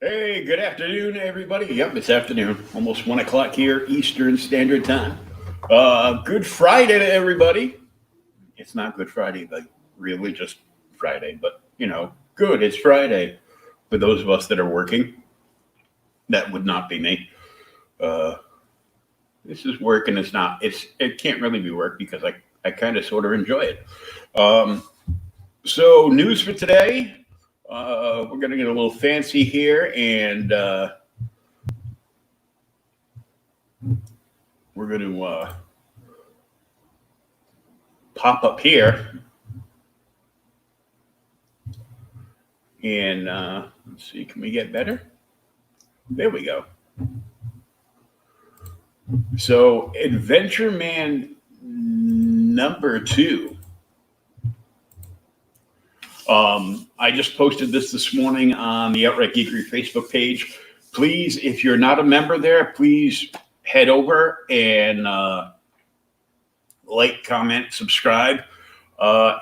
Hey, good afternoon, everybody. Yep, it's afternoon, almost 1 o'clock here, Eastern Standard Time. Good Friday to everybody. It's not Good Friday, but really just Friday, but good. It's Friday for those of us that are working. That would not be me. Uh, this is work, and it's not. It can't really be work because I kind of sort of enjoy it. Um, so news for today. We're gonna get a little fancy here, and we're going to pop up here and let's see, can we get better? There we go. So, Adventure Man number 2. I just posted this morning on the Outright Geekery Facebook page. Please, if you're not a member there, please head over and like, comment, subscribe.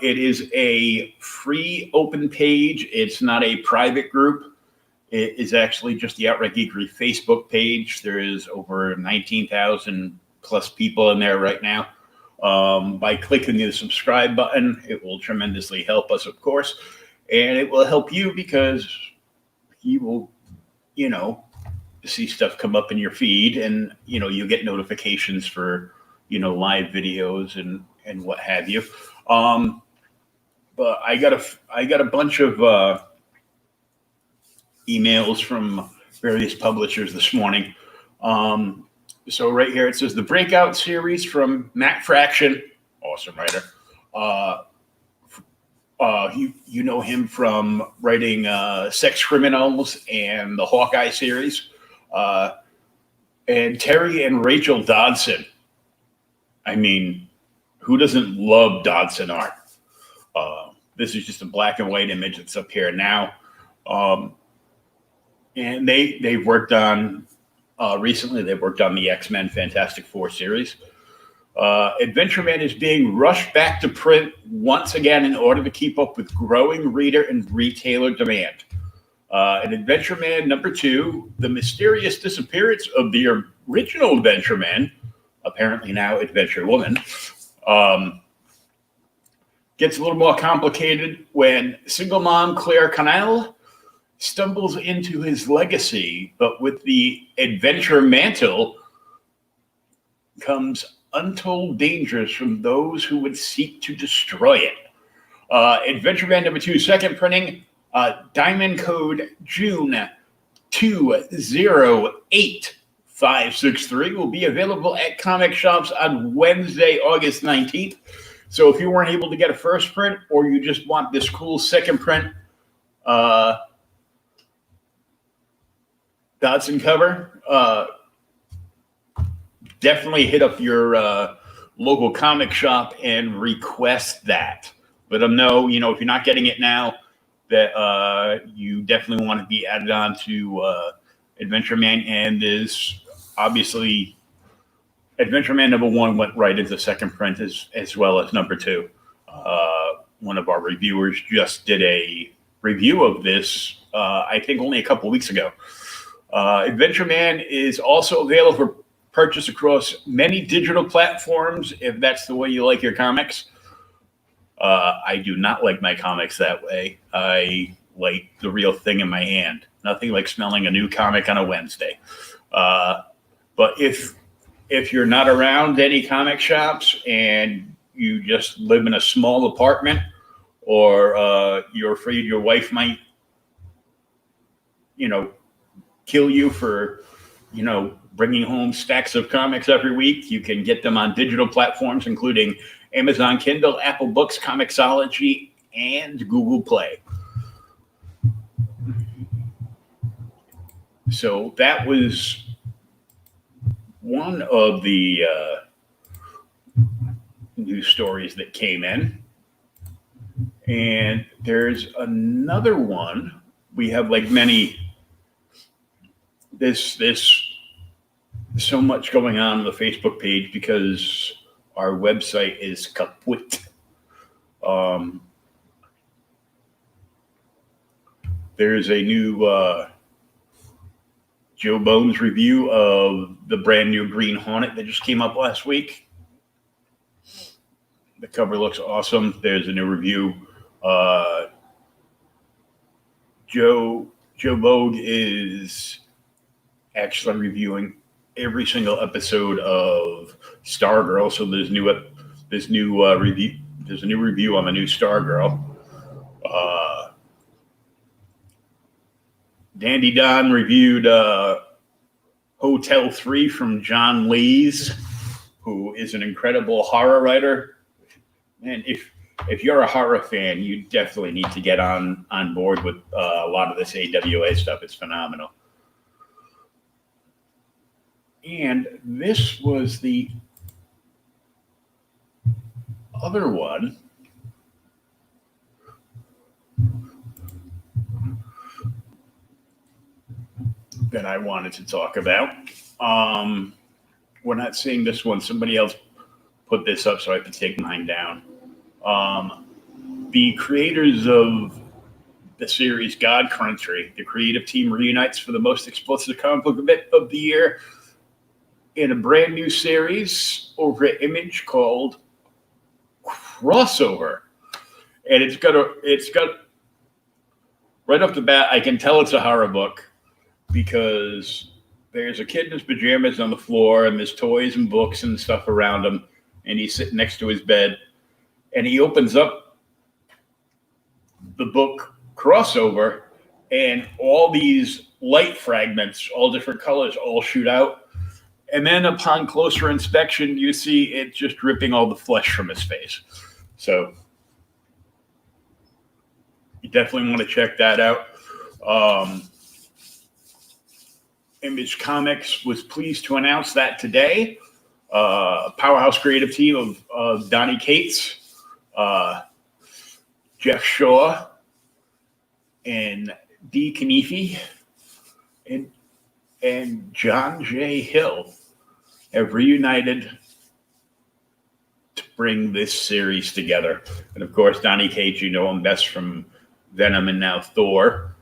It is a free open page. It's not a private group. It is actually just the Outright Geekery Facebook page. There is over 19,000 plus people in there right now. By clicking the subscribe button, it will tremendously help us, of course. And it will help you because you will, see stuff come up in your feed, and, you get notifications for, live videos and what have you. But I got a bunch of emails from various publishers this morning. So right here it says the Breakout series from Matt Fraction, awesome writer. You know him from writing Sex Criminals and the Hawkeye series. And Terry and Rachel Dodson. I mean, who doesn't love Dodson art? This is just a black and white image that's up here now. And they've worked on, recently they've worked on the X-Men Fantastic Four series. Adventure Man is being rushed back to print once again in order to keep up with growing reader and retailer demand. In Adventure Man number 2, the mysterious disappearance of the original Adventure Man, apparently now Adventure Woman, gets a little more complicated when single mom Claire Connell stumbles into his legacy, but with the adventure mantle comes untold dangers from those who would seek to destroy it. Adventure Man number 2 second printing, Diamond Code June 208563 will be available at comic shops on Wednesday, August 19th. So if you weren't able to get a first print, or you just want this cool second print Dodson cover, definitely hit up your local comic shop and request that. Let them know, if you're not getting it now, that you definitely want to be added on to Adventure Man. And there's obviously Adventure Man number 1 went right into second print as well as number 2. One of our reviewers just did a review of this, I think only a couple of weeks ago. Adventure Man is also available for purchase across many digital platforms if that's the way you like your comics. I do not like my comics that way. I like the real thing in my hand. Nothing like smelling a new comic on a Wednesday. But if you're not around any comic shops and you just live in a small apartment, or you're afraid your wife might, kill you for, bringing home stacks of comics every week, you can get them on digital platforms, including Amazon Kindle, Apple Books, Comixology, and Google Play. So that was one of the news stories that came in. And there's another one. We have like many, this so much going on the Facebook page because our website is kaput. There's a new Joe Bones review of the brand new Green Hornet that just came up last week. The cover looks awesome. There's a new review. Joe Bogue is actually reviewing every single episode of Stargirl. So there's a new review. There's a new review on the new Stargirl. Dandy Don reviewed Hotel 3 from John Lees, who is an incredible horror writer. And if you're a horror fan, you definitely need to get on board with a lot of this AWA stuff. It's phenomenal. And this was the other one that I wanted to talk about. We're not seeing this one. Somebody else put this up, so I have to take mine down. The creators of the series God Country, the creative team reunites for the most explicit comic book event of the year in a brand new series over at Image called Crossover. And it's got right off the bat, I can tell it's a horror book because there's a kid in his pajamas on the floor and there's toys and books and stuff around him, and he's sitting next to his bed, and he opens up the book Crossover, and all these light fragments, all different colors, all shoot out. And then upon closer inspection, you see it just ripping all the flesh from his face. So you definitely want to check that out. Image Comics was pleased to announce that today. Powerhouse creative team of Donny Cates, Jeff Shaw, and Dee Kanifi, and John J. Hill have reunited to bring this series together. And of course, Donny Cates, you know him best from Venom and now Thor.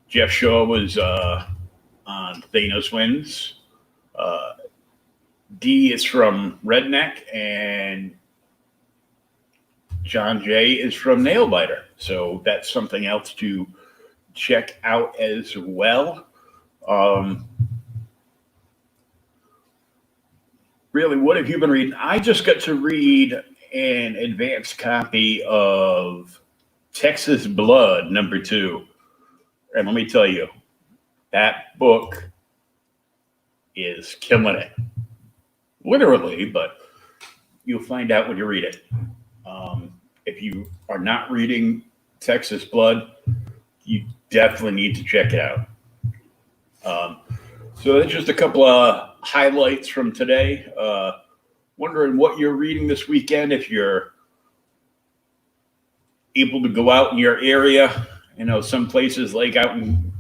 Jeff Shaw was on Thanos Wins. D is from Redneck, and John J is from Nailbiter. So that's something else to check out as well. Really, what have you been reading? I just got to read an advanced copy of Texas Blood #2. And let me tell you, that book is killing it. Literally, but you'll find out when you read it. If you are not reading Texas Blood, you definitely need to check it out. So that's just a couple of highlights from today. Wondering what you're reading this weekend, if you're able to go out in your area. You know, some places like out in,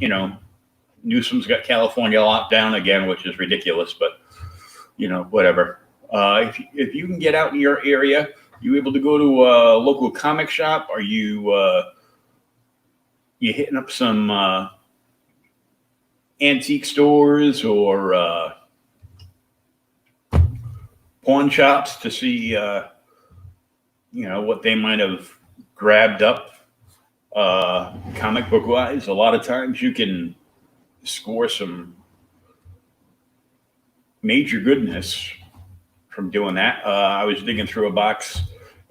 Newsom's got California locked down again, which is ridiculous, but, whatever. If you can get out in your area, you able to go to a local comic shop? Are you hitting up some antique stores or pawn shops to see, what they might have grabbed up comic book wise? A lot of times you can score some major goodness from doing that. I was digging through a box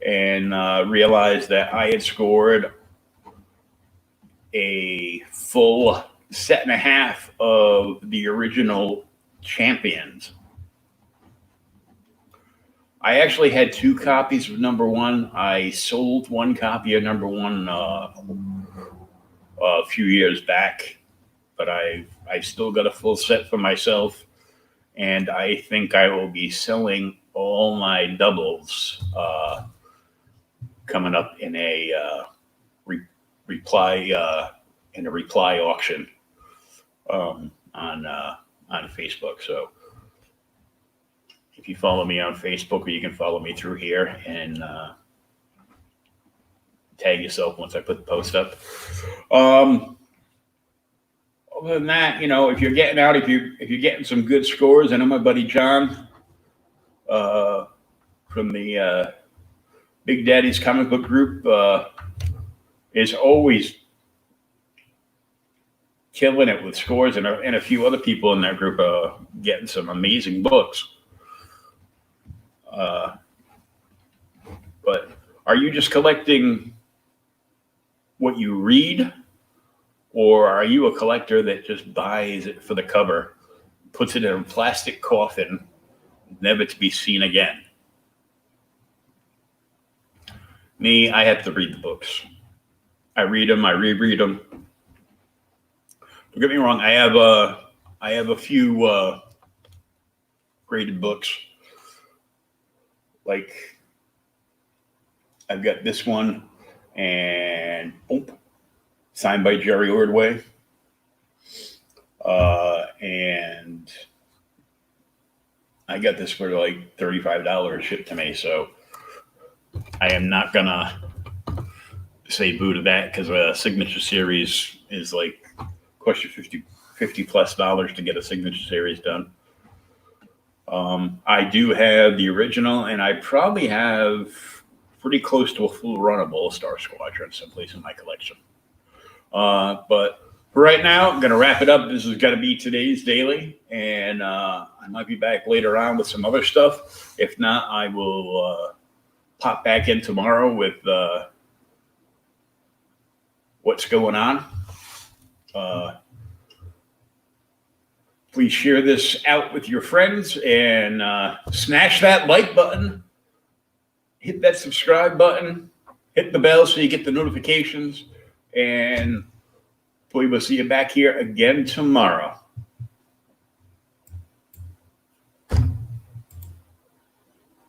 and realized that I had scored a full set and a half of the original Champions. I actually had 2 copies of #1. I sold 1 copy of #1 a few years back, but I've still got a full set for myself, and I think I will be selling all my doubles coming up in a reply auction on Facebook. So if you follow me on Facebook, or you can follow me through here and tag yourself once I put the post up. other than that, if you're getting out, if you're getting some good scores, I know my buddy John uh, from the Big Daddy's comic book group is always killing it with scores, and a few other people in that group are getting some amazing books. But are you just collecting what you read, or are you a collector that just buys it for the cover, puts it in a plastic coffin, never to be seen again? Me, I have to read the books. I read them, I reread them. Don't get me wrong, I have a few graded books. Like, I've got this one, and boom, signed by Jerry Ordway. And I got this for like $35 shipped to me, so I am not gonna say boo to that, because a signature series is like cost you $50 plus to get a signature series done. I do have the original, and I probably have pretty close to a full run of All Star Squadron someplace in my collection. But for right now, I'm going to wrap it up. This is going to be today's daily, and I might be back later on with some other stuff. If not, I will pop back in tomorrow with what's going on. Please share this out with your friends, and smash that like button. Hit that subscribe button. Hit the bell so you get the notifications. And we will see you back here again tomorrow.